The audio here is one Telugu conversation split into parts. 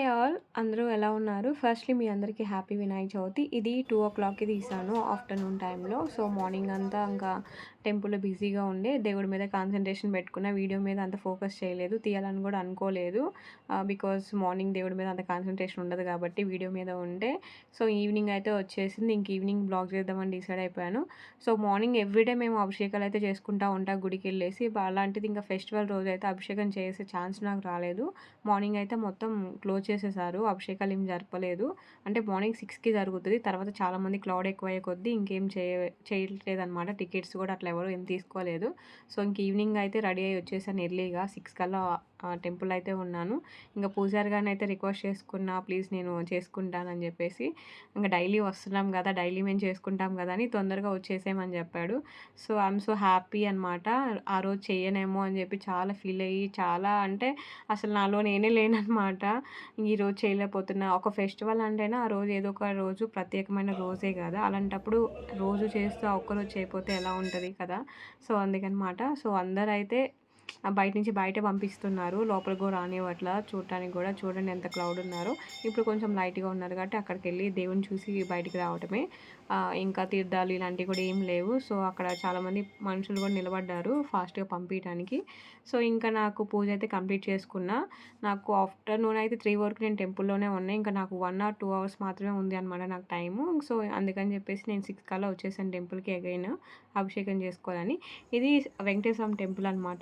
హాయ్ ఆల్, అందరూ ఎలా ఉన్నారు? ఫస్ట్‌లీ మీ అందరికీ హ్యాపీ వినాయక చవితి. ఇది 2:00కి తీశాను ఆఫ్టర్‌నూన్ టైంలో. సో, మార్నింగ్ అంతా ఇంకా టెంపుల్‌లో బిజీగా ఉండి దేవుడి మీద కాన్సంట్రేషన్ పెట్టుకున్న. వీడియో మీద అంత ఫోకస్ చేయలేదు. తీయాలని కూడా అనుకోలేదు. బికాజ్ మార్నింగ్ దేవుడి మీద అంత కాన్సంట్రేషన్ ఉండదు కాబట్టి వీడియో మీద ఉంటే. సో, ఈవినింగ్ అయితే వచ్చేసింది. ఇంక ఈవినింగ్ బ్లాగ్ చేద్దామని డిసైడ్ అయిపోయాను. సో, మార్నింగ్ ఎవ్రీడే మేము అభిషేకాలు అయితే చేసుకుంటా ఉంటాం గుడికెళ్ళేసి. అలాంటిది ఇంకా ఫెస్టివల్ రోజైతే అభిషేకం చేసే ఛాన్స్ నాకు రాలేదు. మార్నింగ్ అయితే మొత్తం క్లోజ్ చేసేసారు. అభిషేకాలు ఏం జరపలేదు. అంటే మార్నింగ్ 6కి జరుగుతది. తర్వాత చాలామంది క్రౌడ్ ఎక్కువయ్యే కొద్దీ ఇంకేం చేయట్లేదనమాట. టికెట్స్ కూడా అట్లా ఎవరు ఏం తీసుకోలేదు. సో, ఇంక ఈవినింగ్ అయితే రెడీ అయ్యి వచ్చేసాను ఎర్లీగా 6 కల్లా టెంపుల్ అయితే ఉన్నాను. ఇంకా పూజారి గారిని అయితే రిక్వెస్ట్ చేసుకున్నా, ప్లీజ్ నేను చేసుకుంటానని చెప్పేసి. ఇంకా డైలీ వస్తున్నాం కదా, డైలీ మేము చేసుకుంటాం కదా అని తొందరగా వచ్చేసేయమని చెప్పాడు. సో, ఐఎమ్ సో హ్యాపీ అనమాట. ఆ రోజు చెయ్యనేమో అని చెప్పి చాలా ఫీల్ అయ్యి, చాలా అంటే అసలు నాలో నేనే లేననమాట. ఈరోజు చేయలేకపోతున్నా. ఒక ఫెస్టివల్ అంటేనే ఆ రోజు ఏదో ఒక రోజు ప్రత్యేకమైన రోజే కదా, అలాంటప్పుడు రోజు చేస్తూ ఆ ఒక్కరోజు చేయకపోతే ఎలా ఉంటుంది కదా. సో, అందుకనమాట. సో, అందరైతే బయట నుంచి బయటే పంపిస్తున్నారు. లోపలికి కూడా రానివ్వట్లా. చూడటానికి కూడా చూడండి ఎంత క్రౌడ్ ఉన్నారో. ఇప్పుడు కొంచెం లైట్‌గా ఉన్నారు కాబట్టి అక్కడికెళ్ళి దేవుడిని చూసి బయటికి రావటమే. ఇంకా తీర్థాలు ఇలాంటివి కూడా ఏం లేవు. సో, అక్కడ చాలామంది మనుషులు కూడా నిలబడ్డారు ఫాస్ట్‌గా పంపియటానికి. సో, ఇంకా నాకు పూజ అయితే కంప్లీట్ చేసుకున్నా. నాకు ఆఫ్టర్‌నూన్ అయితే 3 వరకు నేను టెంపుల్‌లోనే ఉన్నా. ఇంకా నాకు 1 ఆర్ 2 అవర్స్ మాత్రమే ఉంది అనమాట నాకు టైము. సో, అందుకని చెప్పేసి నేను 6 కల్లా వచ్చేసాను టెంపుల్‌కి అగైన్ అభిషేకం చేసుకోవాలని. ఇది వెంకటేశ్వర స్వామి టెంపుల్ అనమాట.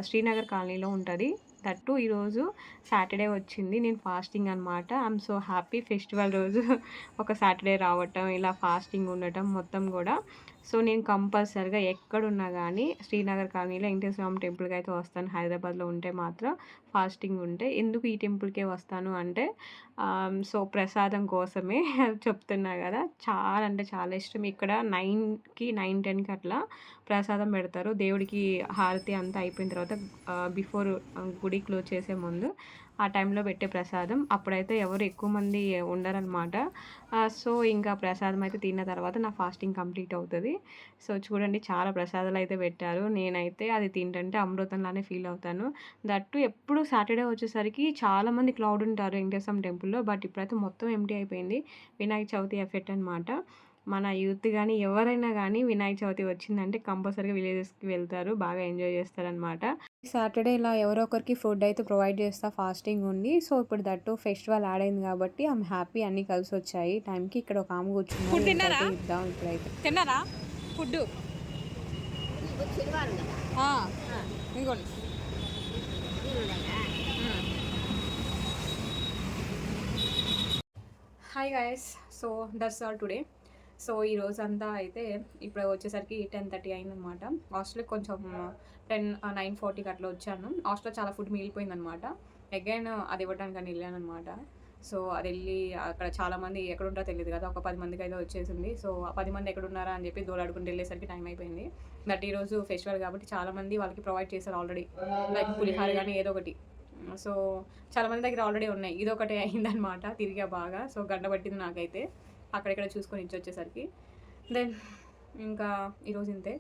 శ్రీనగర్ కాలనీలో ఉంటది. దట్ టూ ఈరోజు సాటర్డే వచ్చింది. నేను ఫాస్టింగ్ అనమాట. ఐఎమ్ సో హ్యాపీ ఫెస్టివల్ రోజు ఒక సాటర్డే రావటం, ఇలా ఫాస్టింగ్ ఉండటం మొత్తం కూడా. సో, నేను కంపల్సరిగా ఎక్కడున్నా కానీ శ్రీనగర్ కాలనీలో వెంకటేశ్వర స్వామి టెంపుల్‌కి అయితే వస్తాను. హైదరాబాద్లో ఉంటే మాత్రం ఫాస్టింగ్ ఉంటే. ఎందుకు ఈ టెంపుల్‌కే వస్తాను అంటే సో, ప్రసాదం కోసమే చెప్తున్నా కదా. చాలా అంటే చాలా ఇష్టం. ఇక్కడ 9కి 9, 10కి అట్లా ప్రసాదం పెడతారు. దేవుడికి హారతి అంతా అయిపోయిన తర్వాత బిఫోర్ గుడి క్లోజ్ చేసే ముందు ఆ టైంలో పెట్టే ప్రసాదం. అప్పుడైతే ఎవరు ఎక్కువ మంది ఉండరనమాట. సో, ఇంకా ప్రసాదం అయితే తిన్న తర్వాత నా ఫాస్టింగ్ కంప్లీట్ అవుతది. సో, చూడండి చాలా ప్రసాదాలు అయితే పెట్టారు. నేనైతే అది తింటుంటే అమృతంలానే ఫీల్ అవుతాను. దట్ టూ ఎప్పుడు సాటర్డే వచ్చేసరికి చాలామంది క్రౌడ్ ఉంటారు వెంకటేశ్వర స్వామి టెంపుల్‌లో. బట్ ఇప్పుడైతే మొత్తం ఎంప్టీ అయిపోయింది. వినాయక చవితి ఎఫెక్ట్ అనమాట. మన యూత్ గానీ, ఎవరైనా గానీ వినాయక చవితి వచ్చిందంటే కంపల్సరీగా విలేజెస్‌కి వెళ్తారు. బాగా ఎంజాయ్ చేస్తారనమాట. సాటర్డే ఇలా ఎవరో ఒకరికి ఫుడ్ అయితే ప్రొవైడ్ చేస్తా ఫాస్టింగ్ ఉండి. సో, ఇప్పుడు దట్టు ఫెస్టివల్ యాడ్ అయింది కాబట్టి ఐఎమ్ హ్యాపీ అన్నీ కలిసొచ్చాయి టైంకి. ఇక్కడ ఒక ఆమె కూర్చున్నారు. ఫుడ్ తిన్నారా? ఇద్దాం ఇప్పుడైతే. తిన్నారా ఫుడ్? ఇదిగోండి. Hi guys, so that's all today. So, ఈ రోజంతా అయితే ఇప్పుడు వచ్చేసరికి 10:30 అయిందనమాట. హాస్టల్‌కి కొంచెం 9:40కి అట్లా వచ్చాను. హాస్టల్‌లో చాలా ఫుడ్ మిగిలిపోయిందనమాట. అగైన్ అది ఇవ్వడానికని వెళ్ళాననమాట. సో, అది వెళ్ళి అక్కడ చాలామంది ఎక్కడుంటారో తెలియదు కదా, ఒక 10 మందికి అయితే వచ్చేసింది. సో, ఆ 10 మంది ఎక్కడున్నారా అని చెప్పి దోలాడుకుంటూ వెళ్ళేసరికి టైం అయిపోయింది. బట్ ఈరోజు ఫెస్టివల్ కాబట్టి చాలామంది వాళ్ళకి ప్రొవైడ్ చేశారు ఆల్రెడీ. లైక్ పులిహార కానీ ఏదో ఒకటి. సో, చాలామంది దగ్గర ఆల్రెడీ ఉన్నాయి. ఇదొకటి అయిందనమాట. తిరిగా బాగా. సో, గంట పట్టింది నాకైతే అక్కడెక్కడ చూసుకొని ఇచ్చొచ్చేసరికి. దెన్ ఇంకా ఈరోజు ఇంతే.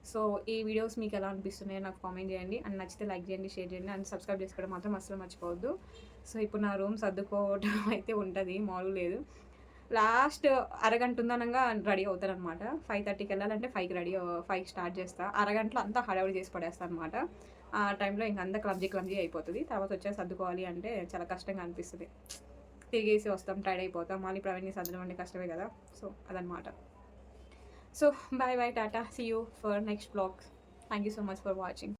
సో, ఈ వీడియోస్ మీకు ఎలా అనిపిస్తున్నాయో నాకు కామెంట్ చేయండి. అండ్ నచ్చితే లైక్ చేయండి, షేర్ చేయండి, అండ్ సబ్స్క్రైబ్ చేసుకోవడం మాత్రం అస్సలు మర్చిపోవద్దు. సో, ఇప్పుడు నా రూమ్ సర్దుకోవడం అయితే ఉంటుంది, మామూలుగా లేదు. లాస్ట్ అరగంట ఉందనంగా రెడీ అవుతాననమాట. 5:30కి వెళ్ళాలంటే 5కి స్టార్ట్ చేస్తా. అరగంటలో అంతా హడావిడి చేసి పడేస్తాను అనమాట. ఆ టైంలో ఇంక అంతా క్లమ్జీ అయిపోతుంది. తర్వాత వచ్చేసి సర్దుకోవాలి అంటే చాలా కష్టంగా అనిపిస్తుంది. తిరిగేసి వస్తాం, టైర్డ్ అయిపోతాం. మళ్ళీ ప్రవీణ్ని సర్దడం అంటే కష్టమే కదా. సో, అదనమాట. So, bye tata, see you for next blog. Thank you so much for watching.